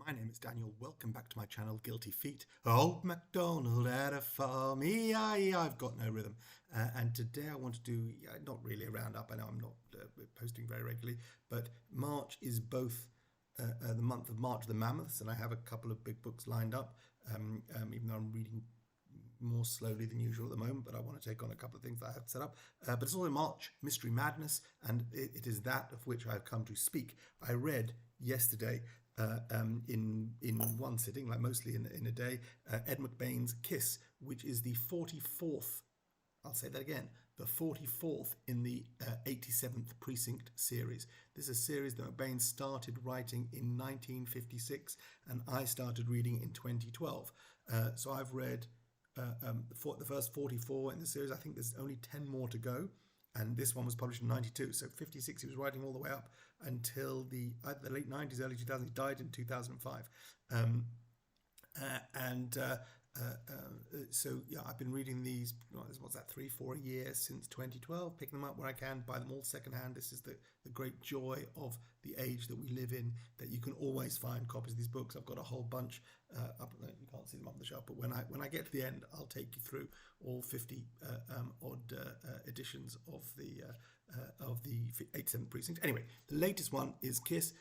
My name is Daniel. Welcome back to my channel, Guilty Feet. Old MacDonald had a farm, E-I-E-I. I've got no rhythm. And today I want to do, not really a roundup. I know I'm not posting very regularly, but March is both the month of March of the Mammoths, and I have a couple of big books lined up, even though I'm reading more slowly than usual at the moment, but I want to take on a couple of things that I have set up. But it's also March Mystery Madness, and it is that of which I've come to speak. I read yesterday in one sitting, like mostly in a day, Ed McBain's Kiss, which is the 44th, I'll say that again, the 44th in the 87th Precinct series. This is a series that McBain started writing in 1956, and I started reading in 2012. So I've read the first 44 in the series. I think there's only 10 more to go, and this one was published in 92. So 56, he was writing all the way up until the late 90s, early 2000s. He died in 2005. So yeah, I've been reading these, what's that, 3-4 a year since 2012, picking them up where I can, buy them all secondhand. This is the great joy of the age that we live in, that you can always find copies of these books. I've got a whole bunch up, you can't see them up on the shelf, but when I get to the end, I'll take you through all 50 odd editions of the 87th Precinct. Anyway, the latest one is Kiss.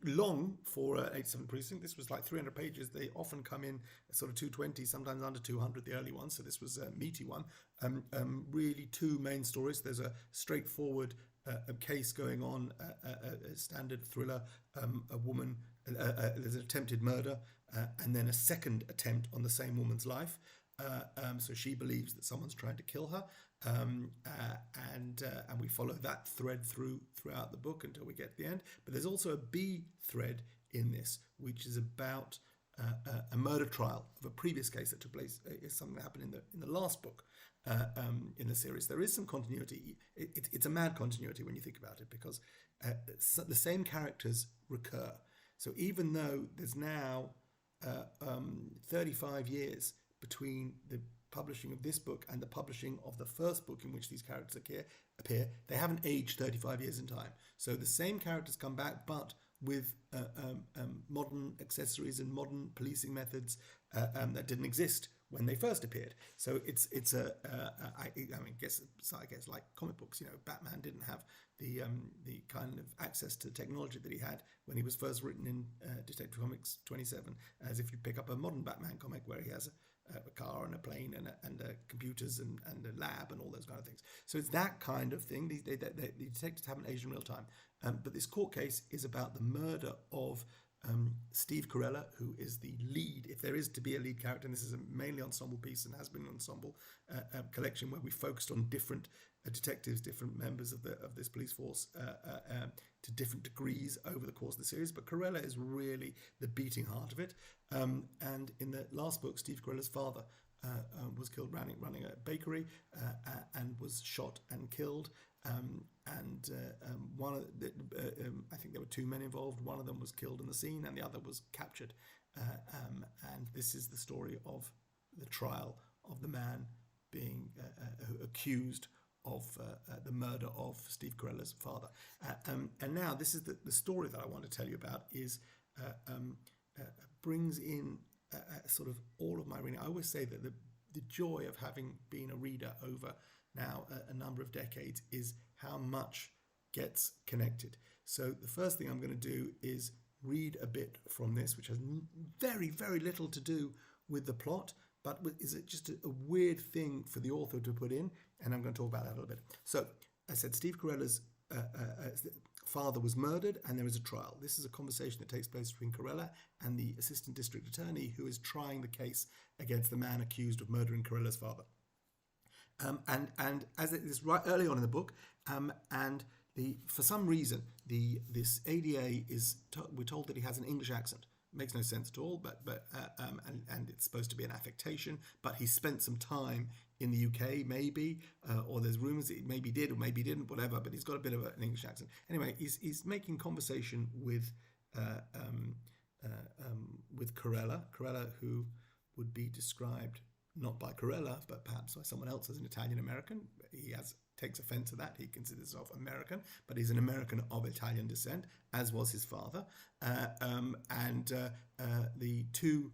Long for 87th Precinct. This was like 300 pages. They often come in sort of 220, sometimes under 200, the early ones. So this was a meaty one. Really two main stories. There's a straightforward case going on, a standard thriller, a woman, there's an attempted murder, and then a second attempt on the same woman's life. So she believes that someone's trying to kill her, and we follow that thread throughout the book until we get to the end. But there's also a B thread in this, which is about a murder trial of a previous case that took place. It's something that happened in the last book in the series. There is some continuity. It's a mad continuity when you think about it, because the same characters recur. So even though there's now 35 years between the publishing of this book and the publishing of the first book in which these characters appear, they haven't aged 35 years in time. So the same characters come back, but with modern accessories and modern policing methods that didn't exist when they first appeared. So I guess like comic books. Batman didn't have the kind of access to technology that he had when he was first written in Detective Comics 27, as if you pick up a modern Batman comic where he has a car and a plane and computers and a lab and all those kind of things. So it's that kind of thing. The detectives haven't aged in real time. But this court case is about the murder of Steve Carella, who is the lead, if there is to be a lead character, and this is a mainly ensemble piece and has been an ensemble collection where we focused on different detectives, different members of this police force to different degrees over the course of the series. But Carella is really the beating heart of it. And in the last book, Steve Carella's father was killed running a bakery and was shot and killed. One of I think there were two men involved. One of them was killed in the scene, and the other was captured. And this is the story of the trial of the man being accused of the murder of Steve Carella's father. And now this is the story that I want to tell you about. Brings in sort of all of my reading. I always say that the joy of having been a reader over now a number of decades is how much gets connected. So the first thing I'm going to do is read a bit from this, which has very, very little to do with the plot, but is it just a weird thing for the author to put in, and I'm going to talk about that a little bit. So I said Steve Carella's father was murdered, and there is a trial. This is a conversation that takes place between Carella and the assistant district attorney who is trying the case against the man accused of murdering Carella's father. And as it is right early on in the book, for some reason this ADA we're told that he has an English accent. It makes no sense at all, and it's supposed to be an affectation. But he spent some time in the UK, maybe, or there's rumours that he maybe did or maybe didn't, whatever. But he's got a bit of an English accent. Anyway, he's making conversation with Carella, who would be described not by Carella, but perhaps by someone else as an Italian American. He has takes offence at that. He considers himself American, but he's an American of Italian descent, as was his father. The two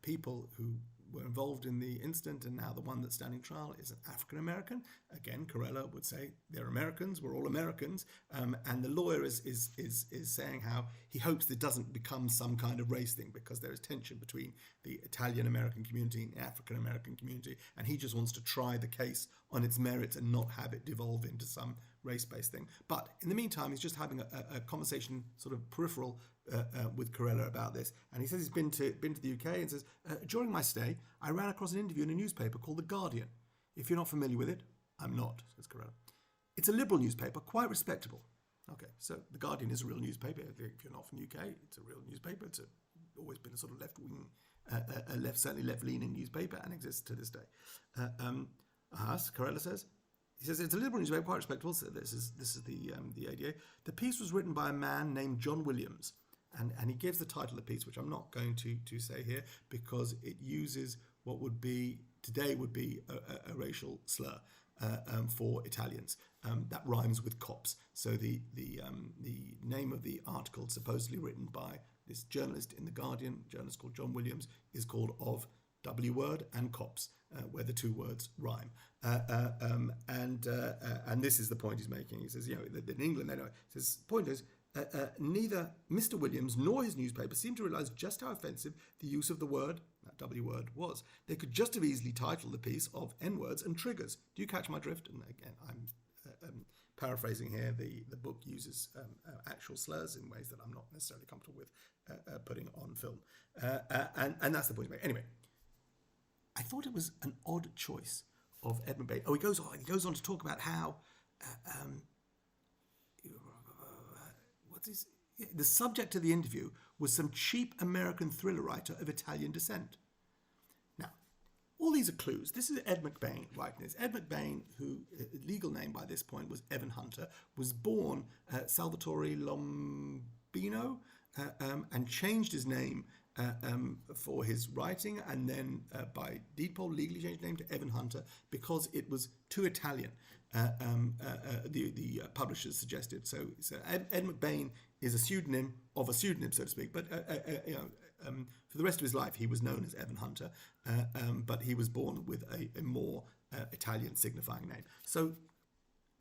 people who were involved in the incident, and now the one that's standing trial, is an African American. Again, Carella would say they're Americans, we're all Americans, and the lawyer is saying how he hopes it doesn't become some kind of race thing, because there is tension between the Italian American community and the African American community, and he just wants to try the case on its merits and not have it devolve into some race-based thing. But in the meantime, he's just having a conversation, sort of peripheral, with Carella about this, and he says he's been to the UK, and says, during my stay, I ran across an interview in a newspaper called The Guardian. If you're not familiar with it, I'm not, says Carella. It's a liberal newspaper, quite respectable. Okay, so The Guardian is a real newspaper. If you're not from the UK, it's a real newspaper. It's always been a sort of left-wing, certainly left-leaning newspaper, and exists to this day. Carella says, he says it's a liberal newspaper, quite respectable. So this is the ADA. The piece was written by a man named John Williams, and he gives the title of the piece, which I'm not going to say here, because it uses what would be today a racial slur for Italians that rhymes with cops. So the name of the article, supposedly written by this journalist in The Guardian, a journalist called John Williams, is called Of W Word and Cops, where the two words rhyme. And this is the point he's making. He says, that in England, they know it. He says, the point is, neither Mr. Williams nor his newspaper seemed to realise just how offensive the use of the word, that W word, was. They could just have easily titled the piece of N-words and triggers. Do you catch my drift? And again, I'm paraphrasing here. The book uses actual slurs in ways that I'm not necessarily comfortable with putting on film. And that's the point he's making. Anyway, I thought it was an odd choice of Edmund Bain. He goes on to talk about how the subject of the interview was some cheap American thriller writer of Italian descent. Now, all these are clues. This is Ed McBain writing this. Ed McBain, who legal name by this point was Evan Hunter, was born Salvatore Lombino and changed his name for his writing, and then by deed poll legally changed his name to Evan Hunter because it was too Italian. The publishers suggested. So Ed McBain is a pseudonym of a pseudonym, so to speak. But for the rest of his life, he was known as Evan Hunter, but he was born with a more Italian signifying name. So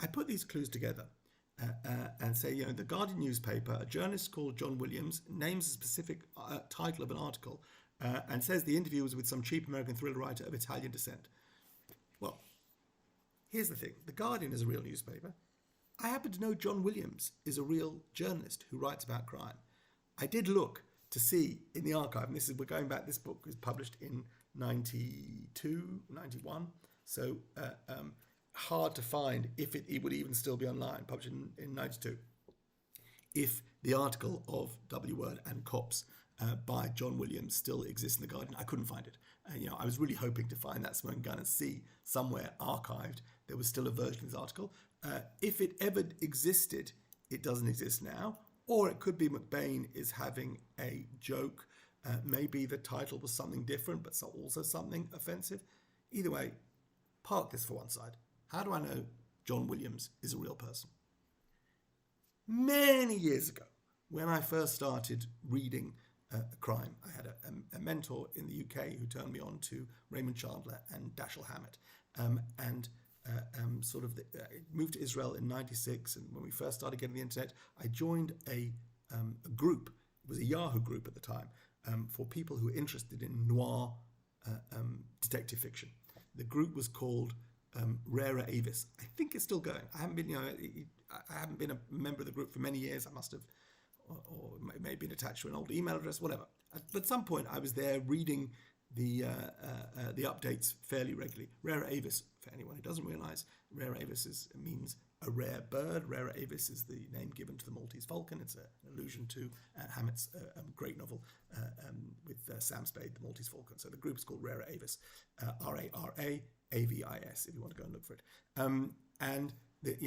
I put these clues together and say, the Guardian newspaper, a journalist called John Williams names a specific title of an article and says the interview was with some cheap American thriller writer of Italian descent. Well, here's the thing. The Guardian is a real newspaper. I happen to know John Williams is a real journalist who writes about crime. I did look to see in the archive, and we're going back, this book was published in 92, 91, so hard to find if it would even still be online, published in 92. If the article of W Word and Cops by John Williams still exists in The Guardian, I couldn't find it. I was really hoping to find that smoking gun and see somewhere archived there was still a version of this article. If it ever existed, it doesn't exist now. Or it could be McBain is having a joke. Maybe the title was something different, but also something offensive. Either way, park this for one side. How do I know John Williams is a real person? Many years ago, when I first started reading crime, I had a mentor in the UK who turned me on to Raymond Chandler and Dashiell Hammett. Moved to Israel in 96, and when we first started getting the internet, I joined a group. It was a Yahoo group at the time for people who were interested in noir detective fiction. The group was called Rara Avis. I think it's still going. I haven't been a member of the group for many years. I must have, or may have been attached to an old email address, whatever. But at some point, I was there reading the updates fairly regularly. Rara Avis, for anyone who doesn't realise, Rara Avis means a rare bird. Rara Avis is the name given to the Maltese falcon. It's an allusion to Hammett's great novel with Sam Spade, The Maltese Falcon. So the group is called Rara Avis, Rara-Avis, if you want to go and look for it.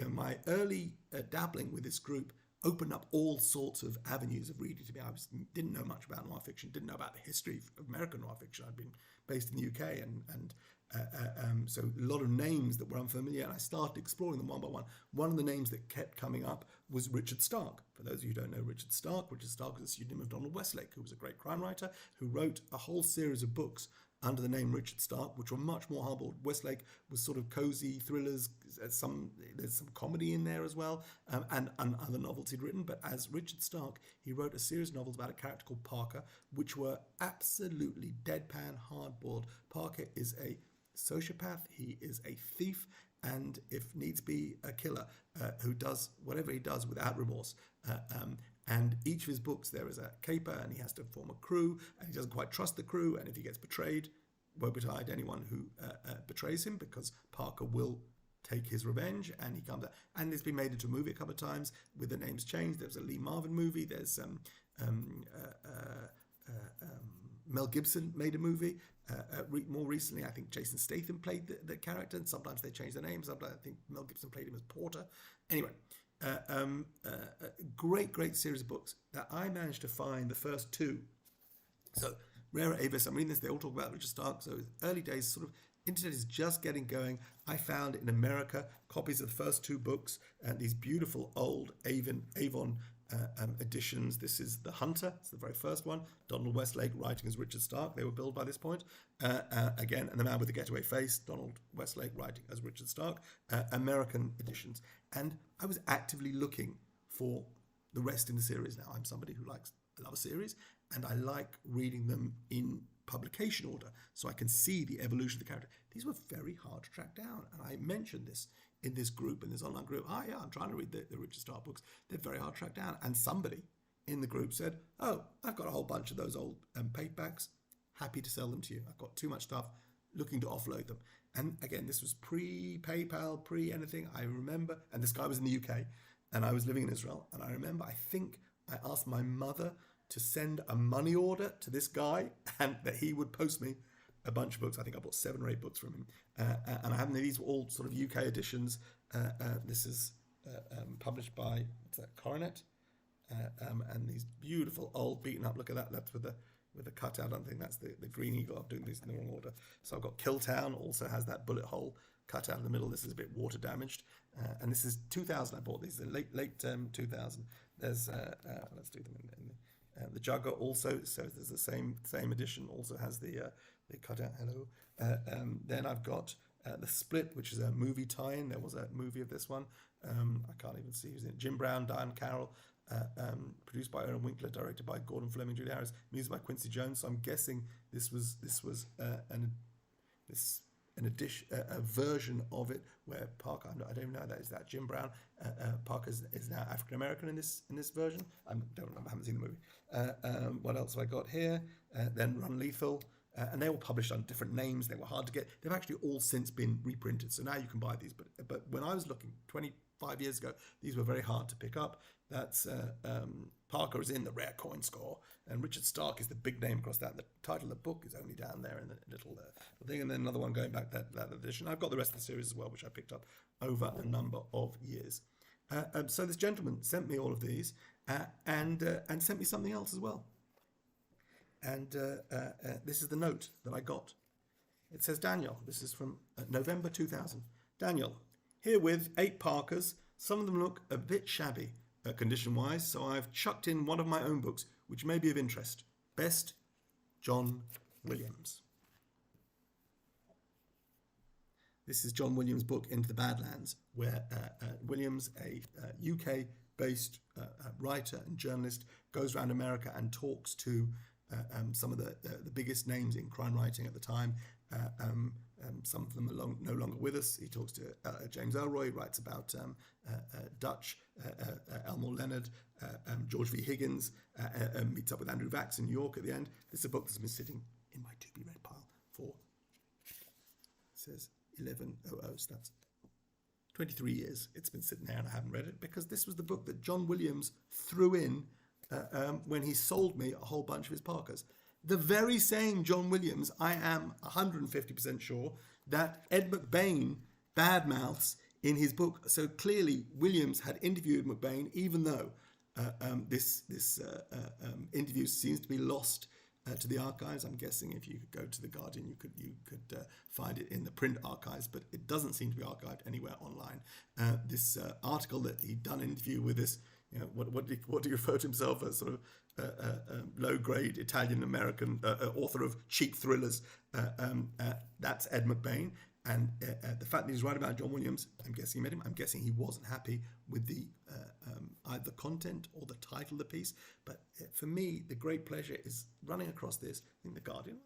My early dabbling with this group opened up all sorts of avenues of reading to me. Didn't know much about noir fiction, didn't know about the history of American noir fiction. I'd been based in the UK, so a lot of names that were unfamiliar, and I started exploring them one by one. One of the names that kept coming up was Richard Stark. For those of you who don't know Richard Stark is a pseudonym of Donald Westlake, who was a great crime writer who wrote a whole series of books under the name Richard Stark, which were much more hardboiled. Westlake was sort of cozy thrillers. There's some comedy in there as well, and other novels he'd written. But as Richard Stark, he wrote a series of novels about a character called Parker, which were absolutely deadpan, hardboiled. Parker is a sociopath. He is a thief, and if needs be, a killer who does whatever he does without remorse. And each of his books, there is a caper, and he has to form a crew, and he doesn't quite trust the crew, and if he gets betrayed, woe betide anyone who betrays him, because Parker will take his revenge, and he comes out. And it's been made into a movie a couple of times with the names changed. There's a Lee Marvin movie. There's Mel Gibson made a movie. More recently, I think Jason Statham played the character, and sometimes they change their names. Sometimes I think Mel Gibson played him as Porter. Anyway, great series of books that I managed to find the first two. So Rara Avis, I'm reading this, they all talk about Richard Stark, so early days, sort of internet is just getting going. I found in America copies of the first two books, these beautiful old Avon editions. This is The Hunter, it's the very first one. Donald Westlake writing as Richard Stark. They were billed by this point. Again, and The Man with the Getaway Face, Donald Westlake writing as Richard Stark. American editions. And I was actively looking for the rest in the series now. I'm somebody who I love a series, and I like reading them in publication order so I can see the evolution of the character. These were very hard to track down, and I mentioned this in this group, in this online group. I'm trying to read the Richard Stark books. They're very hard to track down. And somebody in the group said, I've got a whole bunch of those old paperbacks. Happy to sell them to you. I've got too much stuff, looking to offload them. And again, this was pre-PayPal, pre-anything. I remember, and this guy was in the UK, and I was living in Israel. And I remember, I think I asked my mother to send a money order to this guy, and that he would post me a bunch of books. I think I bought 7 or 8 books from him. And I have these were all sort of UK editions. This is published by, Coronet. And these beautiful old beaten up, look at that, that's with the cutout. I think that's the Green Eagle. I'm doing these in the wrong order. So I've got Killtown, also has that bullet hole cut out in the middle. This is a bit water damaged. And this is 2000 I bought these, late 2000. There's, let's do them in the Jugger also, so there's the same edition, also has the cutout, hello. Then I've got The Split, which is a movie tie-in. There was a movie of this one. I can't even see who's in it. Jim Brown, Diane Carroll, produced by Owen Winkler, directed by Gordon Fleming, Julie Harris, music by Quincy Jones. So I'm guessing this was an addition, a version of it where Parker, I don't even know that is that Jim Brown. Parker is now African American in this version. I don't remember, I haven't seen the movie. What else have I got here? Then Run Lethal. And they were published under different names. They were hard to get. They've actually all since been reprinted, so now you can buy these. But when I was looking 25 years ago, these were very hard to pick up. That's Parker is in the rare coin score, and Richard Stark is the big name across that. The title of the book is only down there in the little thing, and then another one going back that edition. I've got the rest of the series as well, which I picked up over a number of years. So this gentleman sent me all of these, and sent me something else as well. And this is the note that I got. It says, Daniel, this is from November 2000. Daniel, herewith 8 Parkers. Some of them look a bit shabby condition-wise, so I've chucked in one of my own books, which may be of interest. Best, John Williams. This is John Williams' book, Into the Badlands, where Williams, a UK-based writer and journalist, goes around America and talks to some of the biggest names in crime writing at the time. Some of them are no longer with us. He talks to James Elroy, writes about Dutch, Elmore Leonard, George V. Higgins, meets up with Andrew Vax in New York at the end. This is a book that's been sitting in my to-be-read pile for, it says 1100, so that's 23 years. It's been sitting there and I haven't read it, because this was the book that John Williams threw in when he sold me a whole bunch of his Parkers. The very same John Williams, I am 150% sure, that Ed McBain badmouths in his book. So clearly Williams had interviewed McBain, even though This interview seems to be lost to the archives. I'm guessing if you could go to the Guardian, you could find it in the print archives, but it doesn't seem to be archived anywhere online. This article that he'd done an interview with this, what do you refer to himself as, sort of low-grade Italian-American author of cheap thrillers. That's Ed McBain. And the fact that he's writing about John Williams, I'm guessing he met him. I'm guessing he wasn't happy with the either the content or the title of the piece. But for me, the great pleasure is running across this in the Guardian.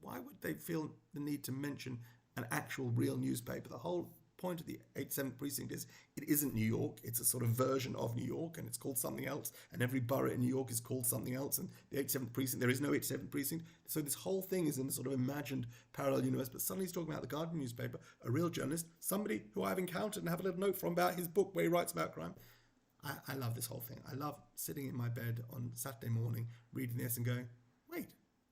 Why would they feel the need to mention an actual real newspaper? The whole point of the 87th precinct is it isn't New York. It's a sort of version of New York, and it's called something else. And every borough in New York is called something else. And the 87th precinct, there is no 87th precinct. So this whole thing is in a sort of imagined parallel universe. But suddenly he's talking about the Guardian newspaper, a real journalist, somebody who I've encountered and have a little note from about his book where he writes about crime. I love this whole thing. I love sitting in my bed on Saturday morning, reading this and going, wait,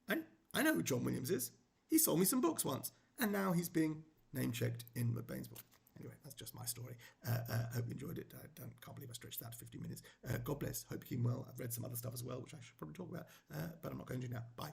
I know who John Williams is. He sold me some books once. And now he's being name-checked in McBain's book. Anyway, that's just my story. Hope you enjoyed it. Can't believe I stretched that to 50 minutes. God bless. Hope you're keeping well. I've read some other stuff as well, which I should probably talk about, but I'm not going to now. Bye.